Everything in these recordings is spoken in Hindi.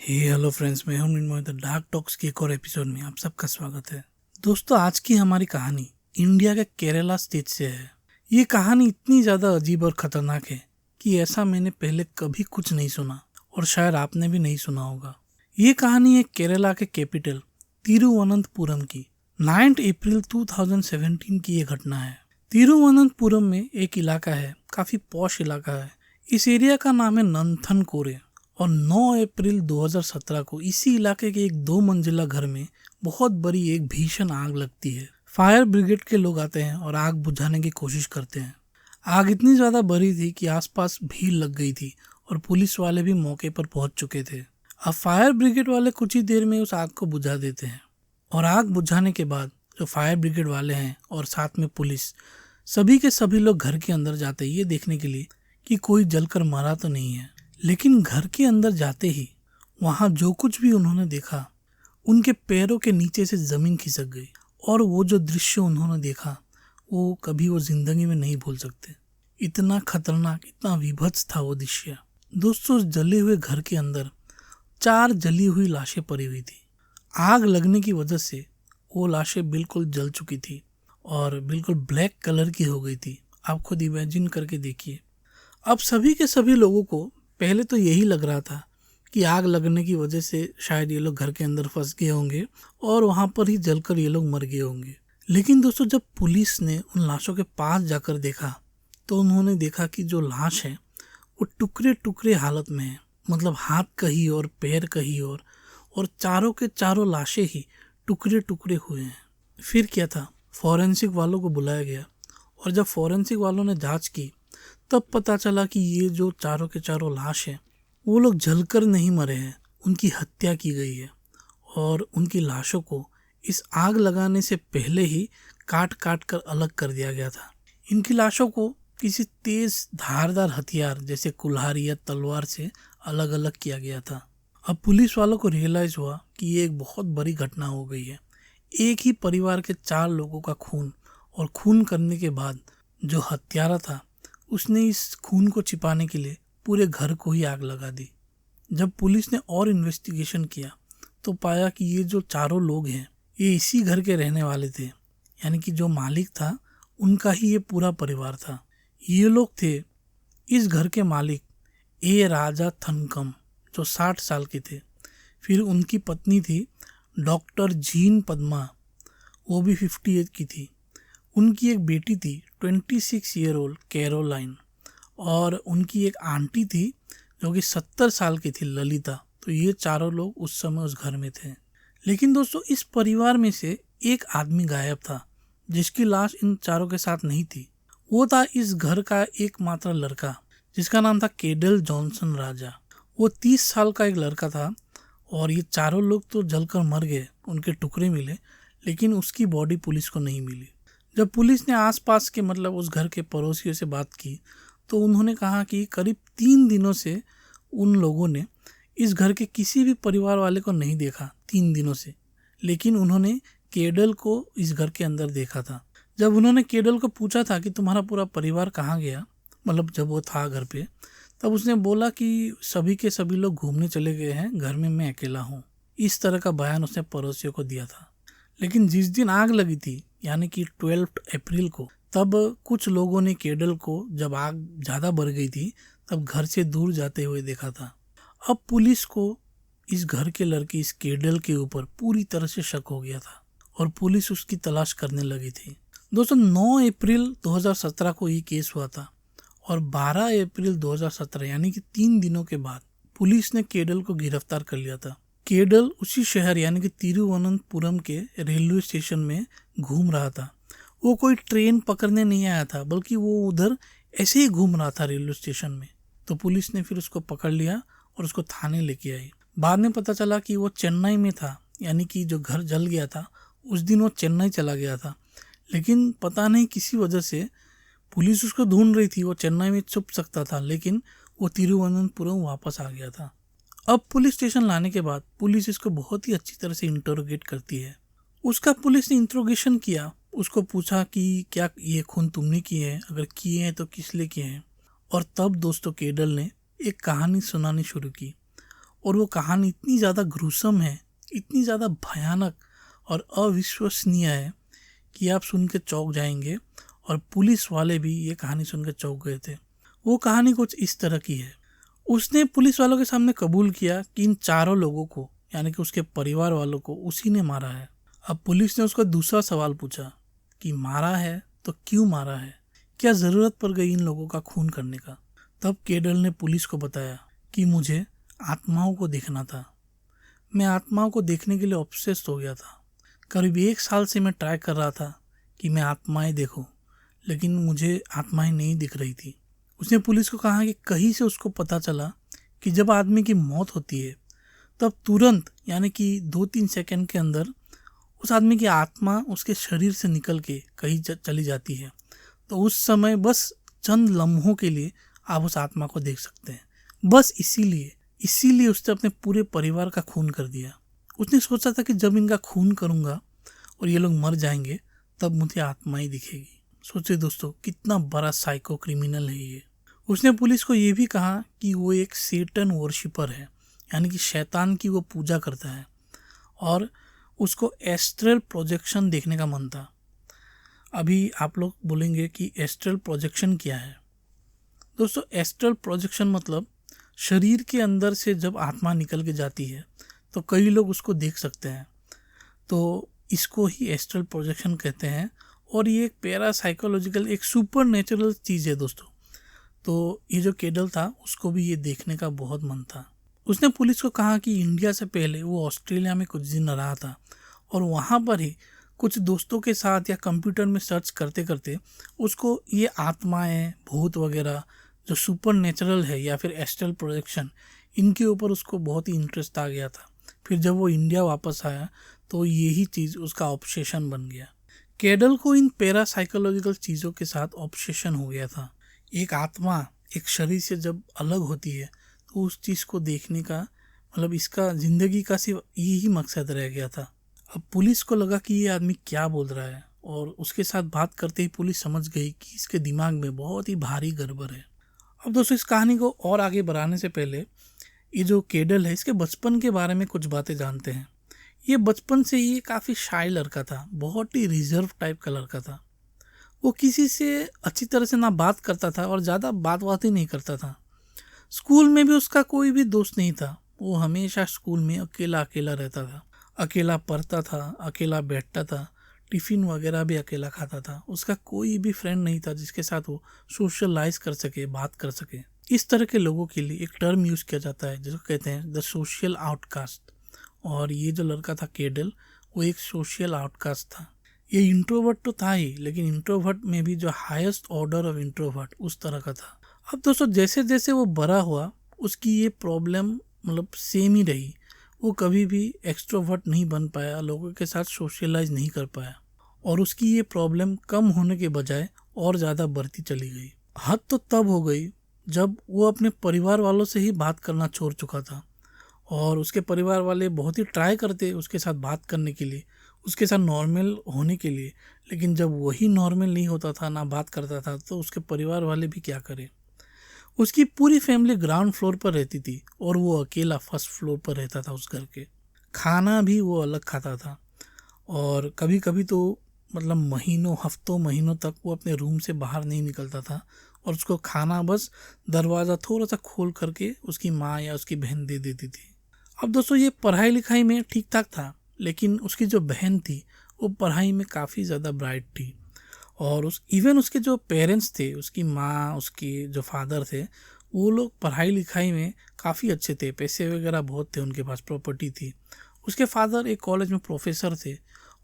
हेलो फ्रेंड्स, मैं हूं मृण्मय। द डार्क टॉक्स के एक और एपिसोड में आप सबका स्वागत है। दोस्तों, आज की हमारी कहानी इंडिया के केरला स्टेट से है। ये कहानी इतनी ज़्यादा अजीब और ख़तरनाक है कि ऐसा मैंने पहले कभी कुछ नहीं सुना और शायद आपने भी नहीं सुना होगा। ये कहानी है केरला के कैपिटल तिरुवनंतपुरम की। 9 अप्रैल 2017 की ये घटना है। तिरुवनंतपुरम में एक इलाका है, काफ़ी पॉश इलाका है। इस एरिया का नाम है नंथनकोरे। और 9 अप्रैल 2017 को इसी इलाके के एक 2 मंजिला घर में बहुत बड़ी एक भीषण आग लगती है। फायर ब्रिगेड के लोग आते हैं और आग बुझाने की कोशिश करते हैं। आग इतनी ज़्यादा भरी थी कि आसपास भीड़ लग गई थी और पुलिस वाले भी मौके पर पहुंच चुके थे। अब फायर ब्रिगेड वाले कुछ ही देर में उस आग को बुझा देते हैं और आग बुझाने के बाद जो फायर ब्रिगेड वाले हैं और साथ में पुलिस, सभी के सभी लोग घर के अंदर जाते हैं ये देखने के लिए कि कोई जलकर मरा तो नहीं है। लेकिन घर के अंदर जाते ही वहाँ जो कुछ भी उन्होंने देखा, उनके पैरों के नीचे से ज़मीन खिसक गई। और वो जो दृश्य उन्होंने देखा वो कभी वो ज़िंदगी में नहीं भूल सकते। इतना खतरनाक, इतना विभत्स था वो दृश्य। दोस्तों, उस जले हुए घर के अंदर 4 जली हुई लाशें पड़ी हुई थी। आग लगने की वजह से वो लाशें बिल्कुल जल चुकी थी और बिल्कुल ब्लैक कलर की हो गई थी। आप खुद इमेजिन करके देखिए। अब सभी के सभी लोगों को पहले तो यही लग रहा था कि आग लगने की वजह से शायद ये लोग घर के अंदर फंस गए होंगे और वहाँ पर ही जलकर ये लोग मर गए होंगे। लेकिन दोस्तों, जब पुलिस ने उन लाशों के पास जाकर देखा तो उन्होंने देखा कि जो लाश है वो टुकड़े टुकड़े हालत में है। मतलब हाथ कहीं और पैर कहीं और चारों के चारों लाशें ही टुकड़े टुकड़े हुए हैं। फिर क्या था, फॉरेंसिक वालों को बुलाया गया और जब फॉरेंसिक वालों ने जाँच की तब पता चला कि ये जो चारों के चारों लाश हैं वो लोग जलकर नहीं मरे हैं, उनकी हत्या की गई है। और उनकी लाशों को इस आग लगाने से पहले ही काट काट कर अलग कर दिया गया था। इनकी लाशों को किसी तेज धारदार हथियार जैसे कुल्हाड़ी या तलवार से अलग अलग किया गया था। अब पुलिस वालों को रियलाइज हुआ कि ये एक बहुत बड़ी घटना हो गई है। एक ही परिवार के 4 लोगों का खून, और खून करने के बाद जो हत्यारा था उसने इस खून को छिपाने के लिए पूरे घर को ही आग लगा दी। जब पुलिस ने और इन्वेस्टिगेशन किया तो पाया कि ये जो चारों लोग हैं ये इसी घर के रहने वाले थे। यानी कि जो मालिक था उनका ही ये पूरा परिवार था। ये लोग थे इस घर के मालिक ए राजा थनकम, जो 60 साल के थे। फिर उनकी पत्नी थी डॉक्टर जीन पद्मा, वो भी 58 की थी। उनकी एक बेटी थी 26 ईयर ओल्ड कैरोलाइन, और उनकी एक आंटी थी जो कि 70 साल की थी, ललिता। तो ये चारों लोग उस समय उस घर में थे। लेकिन दोस्तों, इस परिवार में से एक आदमी गायब था जिसकी लाश इन चारों के साथ नहीं थी। वो था इस घर का एकमात्र लड़का जिसका नाम था केडल जॉनसन राजा। वो 30 साल का एक लड़का था और ये चारों लोग तो जलकर मर गए, उनके टुकड़े मिले, लेकिन उसकी बॉडी पुलिस को नहीं मिली। जब पुलिस ने आसपास के मतलब उस घर के पड़ोसियों से बात की तो उन्होंने कहा कि करीब 3 दिनों से उन लोगों ने इस घर के किसी भी परिवार वाले को नहीं देखा, 3 दिनों से। लेकिन उन्होंने केडल को इस घर के अंदर देखा था। जब उन्होंने केडल को पूछा था कि तुम्हारा पूरा परिवार कहाँ गया, मतलब जब वो था घर पे, तब उसने बोला कि सभी के सभी लोग घूमने चले गए हैं, घर में मैं अकेला हूँ। इस तरह का बयान उसने पड़ोसियों को दिया था। लेकिन जिस दिन आग लगी थी यानी कि 12 अप्रैल को, तब कुछ लोगों ने केडल को, जब आग ज़्यादा बढ़ गई थी, तब घर से दूर जाते हुए देखा था। अब पुलिस को इस घर के लड़के इस केडल के ऊपर पूरी तरह से शक हो गया था और पुलिस उसकी तलाश करने लगी थी। दोस्तों, 9 अप्रैल 2017 को ये केस हुआ था और 12 अप्रैल 2017 यानी कि 3 दिनों के बाद पुलिस ने केडल को गिरफ्तार कर लिया था। केडल उसी शहर यानी कि तिरुवनंतपुरम के रेलवे स्टेशन में घूम रहा था। वो कोई ट्रेन पकड़ने नहीं आया था, बल्कि वो उधर ऐसे ही घूम रहा था रेलवे स्टेशन में। तो पुलिस ने फिर उसको पकड़ लिया और उसको थाने लेके आई। बाद में पता चला कि वो चेन्नई में था, यानी कि जो घर जल गया था उस दिन वो चेन्नई चला गया था। लेकिन पता नहीं किसी वजह से पुलिस उसको ढूंढ रही थी। वो चेन्नई में छुप सकता था, लेकिन वो तिरुवनंतपुरम वापस आ गया था। अब पुलिस स्टेशन लाने के बाद पुलिस इसको बहुत ही अच्छी तरह से इंटरोगेट करती है। उसका पुलिस ने इंट्रोगेशन किया, उसको पूछा कि क्या ये खून तुमने किए हैं, अगर किए हैं तो किस लिए किए हैं। और तब दोस्तों केडल ने एक कहानी सुनानी शुरू की और वो कहानी इतनी ज़्यादा ग्रूसम है, इतनी ज़्यादा भयानक और अविश्वसनीय है कि आप सुन के चौंक जाएंगे। और पुलिस वाले भी ये कहानी सुन के चौंक गए थे। वो कहानी कुछ इस तरह की है। उसने पुलिस वालों के सामने कबूल किया कि इन चारों लोगों को, यानी कि उसके परिवार वालों को, उसी ने मारा है। अब पुलिस ने उसको दूसरा सवाल पूछा कि मारा है तो क्यों मारा है, क्या ज़रूरत पड़ गई इन लोगों का खून करने का। तब केडल ने पुलिस को बताया कि मुझे आत्माओं को देखना था। मैं आत्माओं को देखने के लिए ऑब्सेस्ड हो गया था। करीब 1 साल से मैं ट्राई कर रहा था कि मैं आत्माएं देखूं, लेकिन मुझे आत्माएं नहीं दिख रही थी। उसने पुलिस को कहा कि कहीं से उसको पता चला कि जब आदमी की मौत होती है तब तुरंत, यानी कि 2-3 सेकंड के अंदर उस आदमी की आत्मा उसके शरीर से निकल के कहीं चली जाती है। तो उस समय बस चंद लम्हों के लिए आप उस आत्मा को देख सकते हैं। बस इसीलिए उसने अपने पूरे परिवार का खून कर दिया। उसने सोचा था कि जब इनका खून करूँगा और ये लोग मर जाएंगे तब मुझे आत्मा ही दिखेगी। सोचिए दोस्तों, कितना बड़ा साइको क्रिमिनल है ये। उसने पुलिस को ये भी कहा कि वो एक सेटन वर्शिपर है, यानी कि शैतान की वो पूजा करता है और उसको एस्ट्रल प्रोजेक्शन देखने का मन था। अभी आप लोग बोलेंगे कि एस्ट्रल प्रोजेक्शन क्या है। दोस्तों, एस्ट्रल प्रोजेक्शन मतलब शरीर के अंदर से जब आत्मा निकल के जाती है तो कई लोग उसको देख सकते हैं, तो इसको ही एस्ट्रल प्रोजेक्शन कहते हैं। और ये एक पैरासाइकोलॉजिकल, एक सुपर नेचुरल चीज़ है दोस्तों। तो ये जो केडल था उसको भी ये देखने का बहुत मन था। उसने पुलिस को कहा कि इंडिया से पहले वो ऑस्ट्रेलिया में कुछ दिन रहा था और वहाँ पर ही कुछ दोस्तों के साथ या कंप्यूटर में सर्च करते करते उसको ये आत्माएं, भूत वगैरह जो सुपर नेचुरल है या फिर एस्ट्रल प्रोजेक्शन, इनके ऊपर उसको बहुत ही इंटरेस्ट आ गया था। फिर जब वो इंडिया वापस आया तो यही चीज़ उसका ऑब्सेशन बन गया। केडल को इन पैरासाइकोलॉजिकल चीज़ों के साथ ऑब्सेशन हो गया था। एक आत्मा एक शरीर से जब अलग होती है तो उस चीज़ को देखने का, मतलब इसका ज़िंदगी का सिर्फ यही मकसद रह गया था। अब पुलिस को लगा कि ये आदमी क्या बोल रहा है और उसके साथ बात करते ही पुलिस समझ गई कि इसके दिमाग में बहुत ही भारी गड़बड़ है। अब दोस्तों, इस कहानी को और आगे बढ़ाने से पहले ये जो केडल है इसके बचपन के बारे में कुछ बातें जानते हैं। ये बचपन से ही काफ़ी शाय लड़का था, बहुत ही रिजर्व टाइप का लड़का था। वो किसी से अच्छी तरह से ना बात करता था और ज़्यादा बात ही नहीं करता था। स्कूल में भी उसका कोई भी दोस्त नहीं था। वो हमेशा स्कूल में अकेला रहता था, अकेला पढ़ता था, अकेला बैठता था, टिफ़िन वगैरह भी अकेला खाता था। उसका कोई भी फ्रेंड नहीं था जिसके साथ वो सोशलाइज कर सके, बात कर सके। इस तरह के लोगों के लिए एक टर्म यूज़ किया जाता है जिसको कहते हैं द सोशल आउटकास्ट। और ये जो लड़का था केडल, वो एक सोशल आउटकास्ट था। ये इंट्रोवर्ट तो था ही, लेकिन इंट्रोवर्ट में भी जो हाईएस्ट ऑर्डर ऑफ इंट्रोवर्ट उस तरह का था। अब दोस्तों, जैसे जैसे वो बड़ा हुआ उसकी ये प्रॉब्लम मतलब सेम ही रही। वो कभी भी एक्सट्रोवर्ट नहीं बन पाया, लोगों के साथ सोशलाइज नहीं कर पाया और उसकी ये प्रॉब्लम कम होने के बजाय और ज़्यादा बढ़ती चली गई। हद तो तब हो गई जब वो अपने परिवार वालों से ही बात करना छोड़ चुका था और उसके परिवार वाले बहुत ही ट्राई करते उसके साथ बात करने के लिए, उसके साथ नॉर्मल होने के लिए। लेकिन जब वही नॉर्मल नहीं होता था, ना बात करता था, तो उसके परिवार वाले भी क्या करें। उसकी पूरी फैमिली ग्राउंड फ्लोर पर रहती थी और वो अकेला फर्स्ट फ्लोर पर रहता था उस घर के। खाना भी वो अलग खाता था और कभी कभी तो मतलब महीनों तक वो अपने रूम से बाहर नहीं निकलता था और उसको खाना बस दरवाज़ा थोड़ा सा खोल करके उसकी माँ या उसकी बहन दे देती थी। अब दोस्तों, ये पढ़ाई लिखाई में ठीक ठाक था, लेकिन उसकी जो बहन थी वो पढ़ाई में काफ़ी ज़्यादा ब्राइट थी और इवन उसके जो पेरेंट्स थे, उसकी माँ, उसके जो फादर थे, वो लोग पढ़ाई लिखाई में काफ़ी अच्छे थे, पैसे वगैरह बहुत थे, उनके पास प्रॉपर्टी थी। उसके फादर एक कॉलेज में प्रोफेसर थे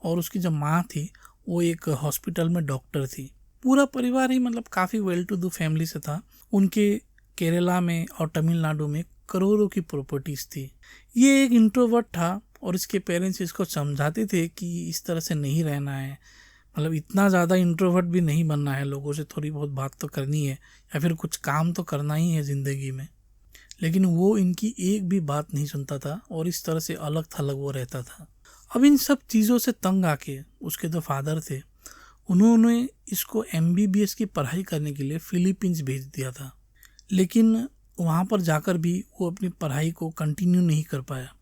और उसकी जो माँ थी वो एक हॉस्पिटल में डॉक्टर थी। पूरा परिवार ही मतलब काफ़ी वेल टू डू फैमिली से था। उनके केरला में और तमिलनाडु में करोड़ों की प्रॉपर्टीज़ थी। ये एक इंट्रोवर्ट था और इसके पेरेंट्स इसको समझाते थे कि इस तरह से नहीं रहना है, मतलब इतना ज़्यादा इंट्रोवर्ट भी नहीं बनना है, लोगों से थोड़ी बहुत बात तो करनी है या फिर कुछ काम तो करना ही है ज़िंदगी में। लेकिन वो इनकी एक भी बात नहीं सुनता था और इस तरह से अलग थलग वो रहता था। अब इन सब चीज़ों से तंग आके उसके जो फादर थे, उन्होंने इसको MBBS की पढ़ाई करने के लिए फिलीपींस भेज दिया था। लेकिन वहाँ पर जाकर भी वो अपनी पढ़ाई को कंटिन्यू नहीं कर पाया।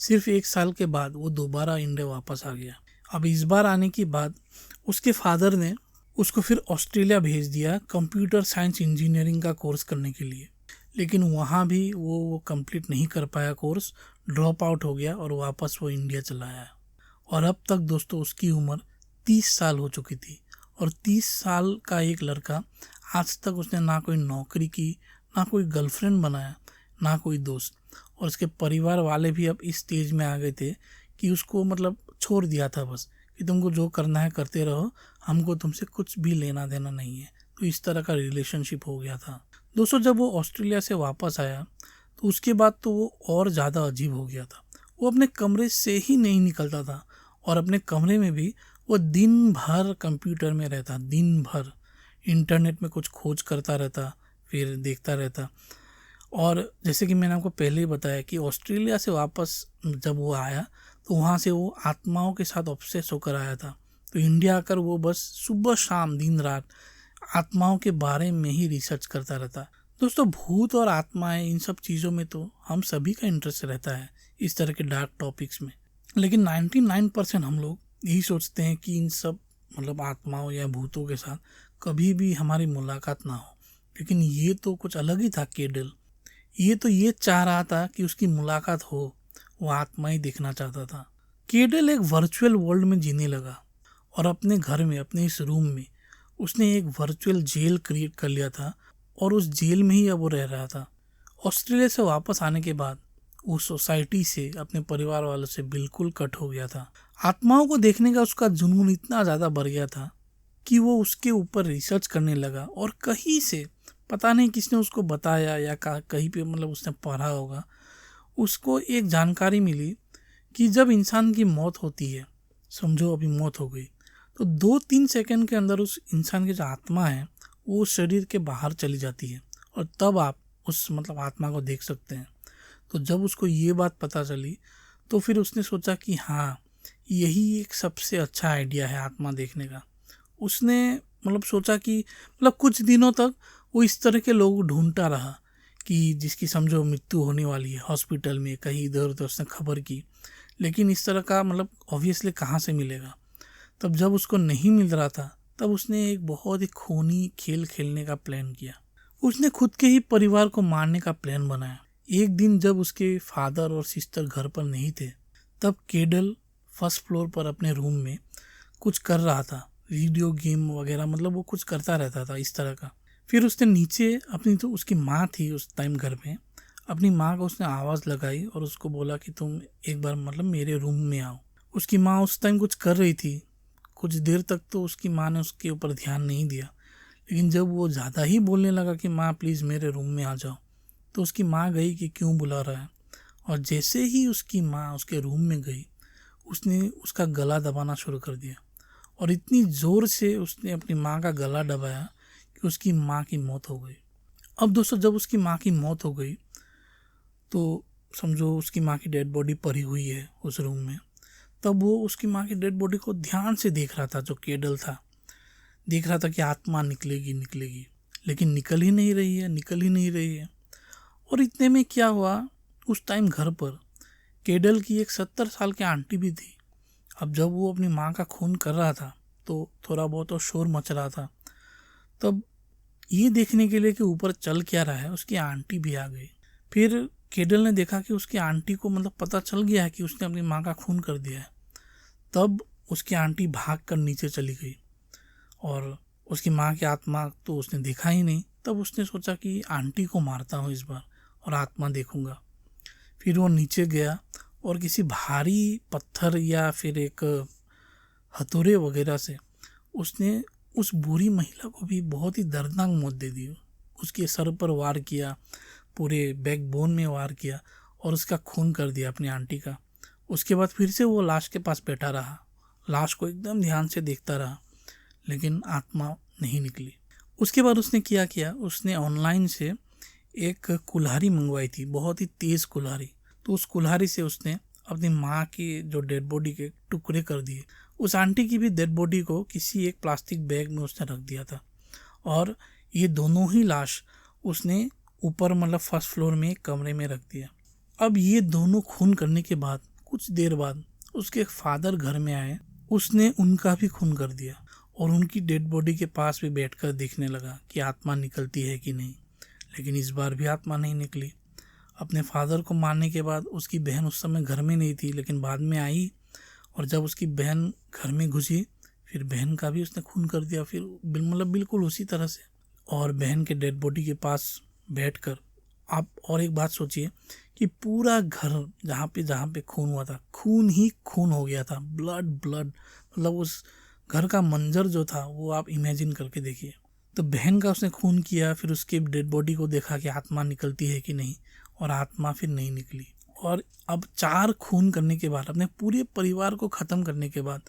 सिर्फ 1 साल के बाद वो दोबारा इंडिया वापस आ गया। अब इस बार आने के बाद उसके फादर ने उसको फिर ऑस्ट्रेलिया भेज दिया कंप्यूटर साइंस इंजीनियरिंग का कोर्स करने के लिए, लेकिन वहाँ भी वो कंप्लीट नहीं कर पाया कोर्स, ड्रॉप आउट हो गया और वापस वो इंडिया चला आया। और अब तक दोस्तों उसकी उम्र 30 साल हो चुकी थी, और 30 साल का एक लड़का आज तक उसने ना कोई नौकरी की, ना कोई गर्लफ्रेंड बनाया, ना कोई दोस्त। और उसके परिवार वाले भी अब इस स्टेज में आ गए थे कि उसको मतलब छोड़ दिया था बस, कि तुमको जो करना है करते रहो, हमको तुमसे कुछ भी लेना देना नहीं है। तो इस तरह का रिलेशनशिप हो गया था। दोस्तों जब वो ऑस्ट्रेलिया से वापस आया तो उसके बाद तो वो और ज़्यादा अजीब हो गया था। वो अपने कमरे से ही नहीं निकलता था, और अपने कमरे में भी वो दिन भर कंप्यूटर में रहता, दिन भर इंटरनेट में कुछ खोज करता रहता, फिर देखता रहता। और जैसे कि मैंने आपको पहले ही बताया कि ऑस्ट्रेलिया से वापस जब वो आया तो वहाँ से वो आत्माओं के साथ ऑब्सेस होकर आया था। तो इंडिया आकर वो बस सुबह शाम दिन रात आत्माओं के बारे में ही रिसर्च करता रहता। दोस्तों भूत और आत्माएं इन सब चीज़ों में तो हम सभी का इंटरेस्ट रहता है, इस तरह के डार्क टॉपिक्स में। लेकिन 99% हम लोग यही सोचते हैं कि इन सब मतलब आत्माओं या भूतों के साथ कभी भी हमारी मुलाकात ना हो। लेकिन ये तो कुछ अलग ही था। केडल ये चाह रहा था कि उसकी मुलाकात हो, वो आत्मा ही देखना चाहता था। केडल एक वर्चुअल वर्ल्ड में जीने लगा, और अपने घर में, अपने इस रूम में उसने एक वर्चुअल जेल क्रिएट कर लिया था, और उस जेल में ही अब वो रह रहा था। ऑस्ट्रेलिया से वापस आने के बाद वो सोसाइटी से, अपने परिवार वालों से बिल्कुल कट हो गया था। आत्माओं को देखने का उसका जुनून इतना ज़्यादा बढ़ गया था कि वो उसके ऊपर रिसर्च करने लगा। और कहीं से पता नहीं किसने उसको बताया या कहीं पे मतलब उसने पढ़ा होगा, उसको एक जानकारी मिली कि जब इंसान की मौत होती है, समझो अभी मौत हो गई, तो 2-3 सेकंड के अंदर उस इंसान की जो आत्मा है वो शरीर के बाहर चली जाती है, और तब आप उस मतलब आत्मा को देख सकते हैं। तो जब उसको ये बात पता चली तो फिर उसने सोचा कि हाँ, यही एक सबसे अच्छा आइडिया है आत्मा देखने का। उसने मतलब सोचा कि मतलब कुछ दिनों तक वो इस तरह के लोग ढूंढता रहा कि जिसकी समझो मृत्यु होने वाली है, हॉस्पिटल में कहीं इधर उधर उसने खबर की, लेकिन इस तरह का मतलब ऑब्वियसली कहाँ से मिलेगा। तब जब उसको नहीं मिल रहा था तब उसने एक बहुत ही खूनी खेल खेलने का प्लान किया। उसने खुद के ही परिवार को मारने का प्लान बनाया। एक दिन जब उसके फादर और सिस्टर घर पर नहीं थे, तब केडल फर्स्ट फ्लोर पर अपने रूम में कुछ कर रहा था, वीडियो गेम वगैरह, मतलब वो कुछ करता रहता था इस तरह का। फिर उसने नीचे अपनी, तो उसकी माँ थी उस टाइम घर में, अपनी माँ को उसने आवाज़ लगाई और उसको बोला कि तुम एक बार मतलब मेरे रूम में आओ। उसकी माँ उस टाइम कुछ कर रही थी। कुछ देर तक तो उसकी माँ ने उसके ऊपर ध्यान नहीं दिया, लेकिन जब वो ज़्यादा ही बोलने लगा कि माँ प्लीज़ मेरे रूम में आ जाओ, तो उसकी माँ गई कि क्यों बुला रहा है। और जैसे ही उसकी माँ उसके रूम में गई, उसने उसका गला दबाना शुरू कर दिया, और इतनी ज़ोर से उसने अपनी माँ का गला दबाया कि उसकी माँ की मौत हो गई। अब दोस्तों जब उसकी माँ की मौत हो गई तो समझो उसकी माँ की डेड बॉडी पड़ी हुई है उस रूम में। तब वो उसकी माँ की डेड बॉडी को ध्यान से देख रहा था, जो केडल था, देख रहा था कि आत्मा निकलेगी, लेकिन निकल ही नहीं रही है। और इतने में क्या हुआ, उस टाइम घर पर केडल की एक 70 साल की आंटी भी थी। अब जब वो अपनी माँ का खून कर रहा था तो थोड़ा बहुत तो शोर मच रहा था। तब ये देखने के लिए कि ऊपर चल क्या रहा है, उसकी आंटी भी आ गई। फिर केडल ने देखा कि उसकी आंटी को मतलब पता चल गया है कि उसने अपनी माँ का खून कर दिया है। तब उसकी आंटी भाग कर नीचे चली गई, और उसकी माँ की आत्मा तो उसने देखा ही नहीं। तब उसने सोचा कि आंटी को मारता हूँ इस बार और आत्मा देखूंगा। फिर वो नीचे गया और किसी भारी पत्थर या फिर एक हथौड़े वगैरह से उसने उस बूढ़ी महिला को भी बहुत ही दर्दनाक मौत दे दी। उसके सर पर वार किया, पूरे बैकबोन में वार किया, और उसका खून कर दिया अपनी आंटी का। उसके बाद फिर से वो लाश के पास बैठा रहा, लाश को एकदम ध्यान से देखता रहा, लेकिन आत्मा नहीं निकली। उसके बाद उसने किया, उसने ऑनलाइन से एक कुल्हाड़ी मंगवाई थी, बहुत ही तेज़ कुल्हाड़ी। तो उस कुल्हाड़ी से उसने अपनी माँ की जो डेड बॉडी के टुकड़े कर दिए। उस आंटी की भी डेड बॉडी को किसी एक प्लास्टिक बैग में उसने रख दिया था, और ये दोनों ही लाश उसने ऊपर मतलब फर्स्ट फ्लोर में एक कमरे में रख दिया। अब ये दोनों खून करने के बाद कुछ देर बाद उसके फादर घर में आए, उसने उनका भी खून कर दिया और उनकी डेड बॉडी के पास भी बैठकर देखने लगा कि आत्मा निकलती है कि नहीं। लेकिन इस बार भी आत्मा नहीं निकली। अपने फादर को मारने के बाद उसकी बहन उस समय घर में नहीं थी, लेकिन बाद में आई और जब उसकी बहन घर में घुसी फिर बहन का भी उसने खून कर दिया, फिर मतलब बिल्कुल उसी तरह से। और बहन के डेड बॉडी के पास बैठकर आप और एक बात सोचिए कि पूरा घर जहाँ पे खून हुआ था, खून ही खून हो गया था, ब्लड ब्लड, मतलब उस घर का मंजर जो था वो आप इमेजिन करके देखिए। तो बहन का उसने खून किया, फिर उसके डेड बॉडी को देखा कि आत्मा निकलती है कि नहीं, और आत्मा फिर नहीं निकली। और अब 4 खून करने के बाद, अपने पूरे परिवार को ख़त्म करने के बाद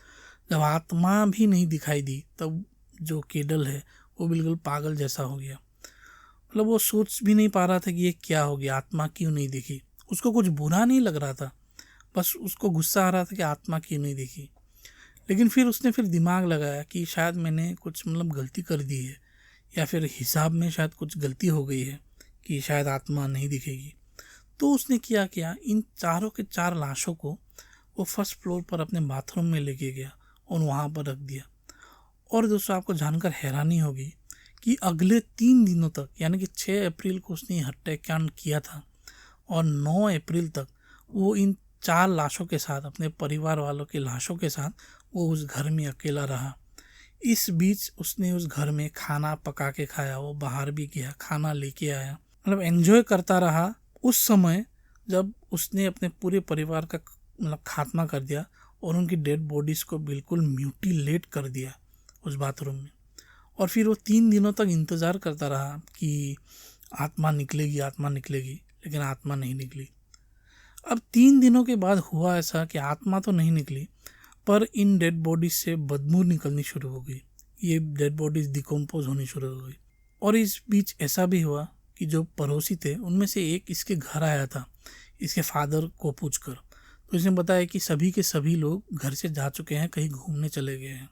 जब आत्मा भी नहीं दिखाई दी, तब जो केडल है वो बिल्कुल पागल जैसा हो गया। मतलब वो सोच भी नहीं पा रहा था कि ये क्या हो गया, आत्मा क्यों नहीं दिखी। उसको कुछ बुरा नहीं लग रहा था, बस उसको गुस्सा आ रहा था कि आत्मा क्यों नहीं दिखी। लेकिन फिर उसने दिमाग लगाया कि शायद मैंने कुछ मतलब गलती कर दी है, या फिर हिसाब में शायद कुछ गलती हो गई है कि शायद आत्मा नहीं दिखेगी। तो उसने क्या इन चारों के 4 लाशों को वो फर्स्ट फ्लोर पर अपने बाथरूम में लेके गया और वहाँ पर रख दिया। और दोस्तों आपको जानकर हैरानी होगी कि अगले 3 दिनों तक, यानी कि 6 अप्रैल को उसने हत्याकांड किया था और 9 अप्रैल तक वो इन 4 लाशों के साथ, अपने परिवार वालों की लाशों के साथ वो उस घर में अकेला रहा। इस बीच उसने उस घर में खाना पका के खाया, वो बाहर भी गया, खाना लेके आया, मतलब एंजॉय करता रहा। उस समय जब उसने अपने पूरे परिवार का मतलब खात्मा कर दिया और उनकी डेड बॉडीज़ को बिल्कुल म्यूटिलेट कर दिया उस बाथरूम में। और फिर वो 3 दिनों तक इंतज़ार करता रहा कि आत्मा निकलेगी, आत्मा निकलेगी, लेकिन आत्मा नहीं निकली। अब 3 दिनों के बाद हुआ ऐसा कि आत्मा तो नहीं निकली, पर इन डेड बॉडीज से बदबू निकलनी शुरू हो गई। ये डेड बॉडीज डिकम्पोज होनी शुरू हो गई। और इस बीच ऐसा भी हुआ कि जो पड़ोसी थे उनमें से एक इसके घर आया था इसके फादर को पूछकर। तो इसने बताया कि सभी के सभी लोग घर से जा चुके हैं, कहीं घूमने चले गए हैं।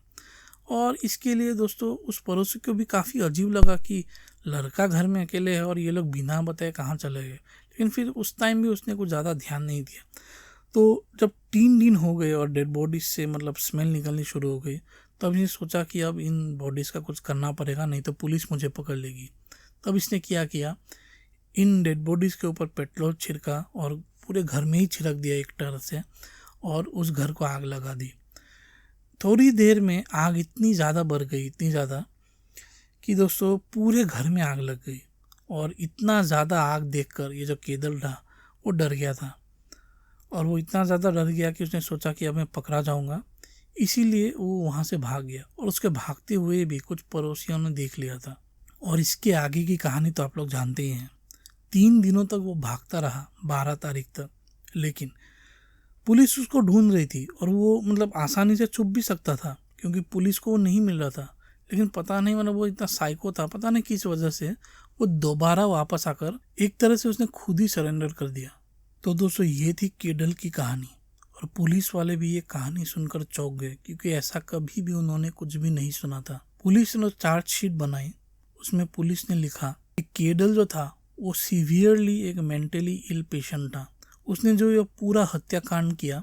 और इसके लिए दोस्तों उस पड़ोसी को भी काफ़ी अजीब लगा कि लड़का घर में अकेले है और ये लोग बिना बताए कहाँ चले गए। लेकिन फिर उस टाइम भी उसने कुछ ज़्यादा ध्यान नहीं दिया। तो जब 3 दिन हो गए और डेड बॉडीज से मतलब स्मेल निकलनी शुरू हो गई, तब इसने सोचा कि अब इन बॉडीज़ का कुछ करना पड़ेगा, नहीं तो पुलिस मुझे पकड़ लेगी। तब इसने किया इन डेड बॉडीज़ के ऊपर पेट्रोल छिड़का और पूरे घर में ही छिड़क दिया एक तरह से, और उस घर को आग लगा दी। थोड़ी देर में आग इतनी ज़्यादा बढ़ गई, इतनी ज़्यादा कि दोस्तों पूरे घर में आग लग गई। और इतना ज़्यादा आग देखकर ये जो केदल था वो डर गया था, और वो इतना ज़्यादा डर गया कि उसने सोचा कि अब मैं पकड़ा जाऊंगा, इसीलिए वो वहाँ से भाग गया। और उसके भागते हुए भी कुछ पड़ोसियों ने देख लिया था। और इसके आगे की कहानी तो आप लोग जानते ही हैं। 3 दिनों तक वो भागता रहा, 12 तारीख तक, लेकिन पुलिस उसको ढूंढ रही थी और वो मतलब आसानी से छुप भी सकता था क्योंकि पुलिस को वो नहीं मिल रहा था। लेकिन पता नहीं मतलब वो इतना साइको था, पता नहीं किस वजह से वो दोबारा वापस आकर एक तरह से उसने खुद ही सरेंडर कर दिया। तो दोस्तों ये थी केडल की कहानी। और पुलिस वाले भी ये कहानी सुनकर चौंक गए क्योंकि ऐसा कभी भी उन्होंने कुछ भी नहीं सुना था। पुलिस ने चार्जशीट बनाई, उसमें पुलिस ने लिखा कि केडल जो था वो सीवियरली एक मेंटली इल पेशेंट था। उसने जो ये पूरा हत्याकांड किया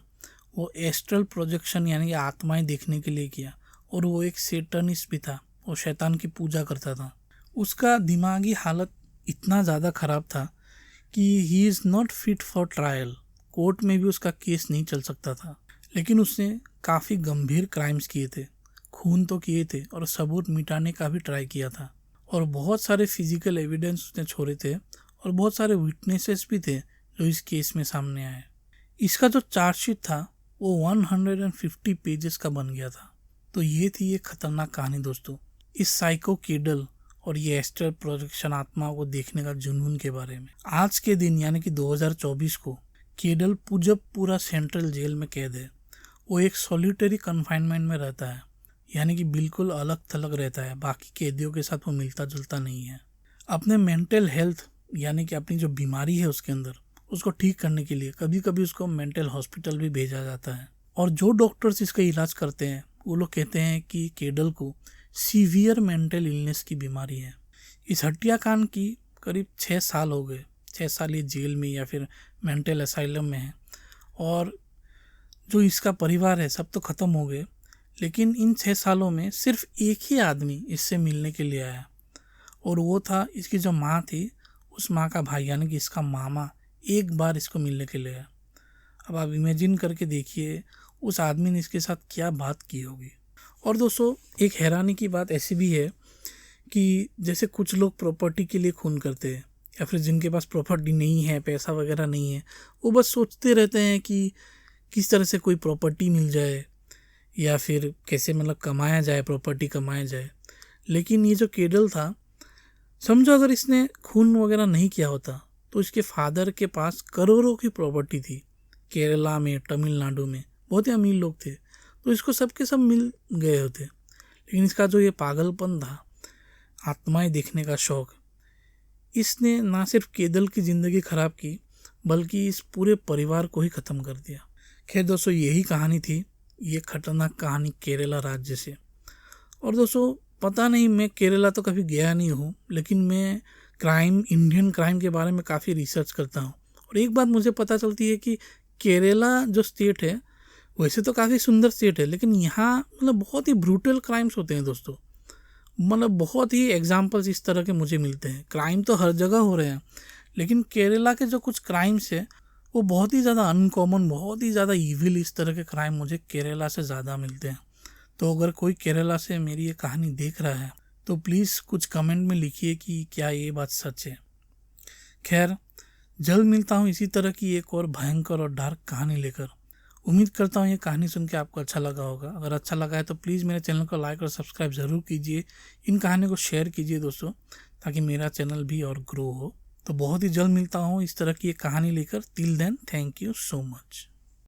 वो एस्ट्रल प्रोजेक्शन यानी कि आत्माएं देखने के लिए किया, और वो एक सेटनिस्ट भी था, वो शैतान की पूजा करता था। उसका दिमागी हालत इतना ज़्यादा ख़राब था कि he is not fit for trial, court में भी उसका केस नहीं चल सकता था। लेकिन उसने काफ़ी गंभीर क्राइम्स किए थे, खून तो किए थे और सबूत मिटाने का भी ट्राई किया था, और बहुत सारे फिजिकल एविडेंस उसने छोड़े थे, और बहुत सारे विटनेसेस भी थे जो इस केस में सामने आए। इसका जो चार्जशीट था वो 150 पेजेस का बन गया था। तो ये थी ये खतरनाक कहानी दोस्तों, इस साइको केडल और ये एस्ट्रल प्रोजेक्शन आत्मा को देखने का जुनून के बारे में। आज के दिन यानी कि 2024 को केडल पूरा सेंट्रल जेल में कैद है। वो एक सॉलिटरी कन्फाइनमेंट में रहता है, यानी कि बिल्कुल अलग थलग रहता है, बाकी कैदियों के साथ वो मिलता जुलता नहीं है। अपने मेंटल हेल्थ यानी कि अपनी जो बीमारी है उसके अंदर, उसको ठीक करने के लिए कभी कभी उसको मेंटल हॉस्पिटल भी भेजा जाता है। और जो डॉक्टर्स इसका इलाज करते हैं वो लोग कहते हैं कि केडल को सीवियर मेंटल इलनेस की बीमारी है। इस हत्याकांड की करीब 6 साल हो गए। 6 साल ये जेल में या फिर मेंटल असाइलम में है, और जो इसका परिवार है सब तो ख़त्म हो गए, लेकिन इन 6 सालों में सिर्फ एक ही आदमी इससे मिलने के लिए आया, और वो था इसकी जो माँ थी, उस माँ का भाई, यानी कि इसका मामा एक बार इसको मिलने के लिए आया। अब आप इमेजिन करके देखिए उस आदमी ने इसके साथ क्या बात की होगी। और दोस्तों, एक हैरानी की बात ऐसी भी है कि जैसे कुछ लोग प्रॉपर्टी के लिए खून करते हैं, या फिर जिनके पास प्रॉपर्टी नहीं है, पैसा वगैरह नहीं है, वो बस सोचते रहते हैं कि किस तरह से कोई प्रॉपर्टी मिल जाए या फिर कैसे मतलब कमाया जाए, प्रॉपर्टी कमाया जाए। लेकिन ये जो केडल था, समझो अगर इसने खून वगैरह नहीं किया होता तो इसके फादर के पास करोड़ों की प्रॉपर्टी थी, केरला में, तमिलनाडु में, बहुत ही अमीर लोग थे, तो इसको सबके सब मिल गए होते। लेकिन इसका जो ये पागलपन था, आत्माएं देखने का शौक, इसने ना सिर्फ केदल की ज़िंदगी ख़राब की, बल्कि इस पूरे परिवार को ही ख़त्म कर दिया। खैर दोस्तों, यही कहानी थी, ये खतरनाक कहानी केरला राज्य से। और दोस्तों, पता नहीं, मैं केरला तो कभी गया नहीं हूँ, लेकिन मैं इंडियन क्राइम के बारे में काफ़ी रिसर्च करता हूँ, और एक बात मुझे पता चलती है कि केरला जो स्टेट है, वैसे तो काफ़ी सुंदर स्टेट है, लेकिन यहाँ मतलब बहुत ही ब्रूटल क्राइम्स होते हैं दोस्तों। मतलब बहुत ही एग्जाम्पल्स इस तरह के मुझे मिलते हैं। क्राइम तो हर जगह हो रहे हैं, लेकिन केरला के जो कुछ क्राइम्स है वो बहुत ही ज़्यादा अनकॉमन, बहुत ही ज़्यादा ईविल, इस तरह के क्राइम मुझे केरला से ज़्यादा मिलते हैं। तो अगर कोई केरला से मेरी ये कहानी देख रहा है तो प्लीज़ कुछ कमेंट में लिखिए कि क्या ये बात सच है। खैर, जल्द मिलता हूँ इसी तरह की एक और भयंकर और डार्क कहानी लेकर। उम्मीद करता हूँ ये कहानी सुन के आपको अच्छा लगा होगा। अगर अच्छा लगा है तो प्लीज़ मेरे चैनल को लाइक और सब्सक्राइब ज़रूर कीजिए। इन कहानी को शेयर कीजिए दोस्तों, ताकि मेरा चैनल भी और ग्रो हो। तो बहुत ही जल्द मिलता हूँ इस तरह की एक कहानी लेकर। Till then, thank you so much.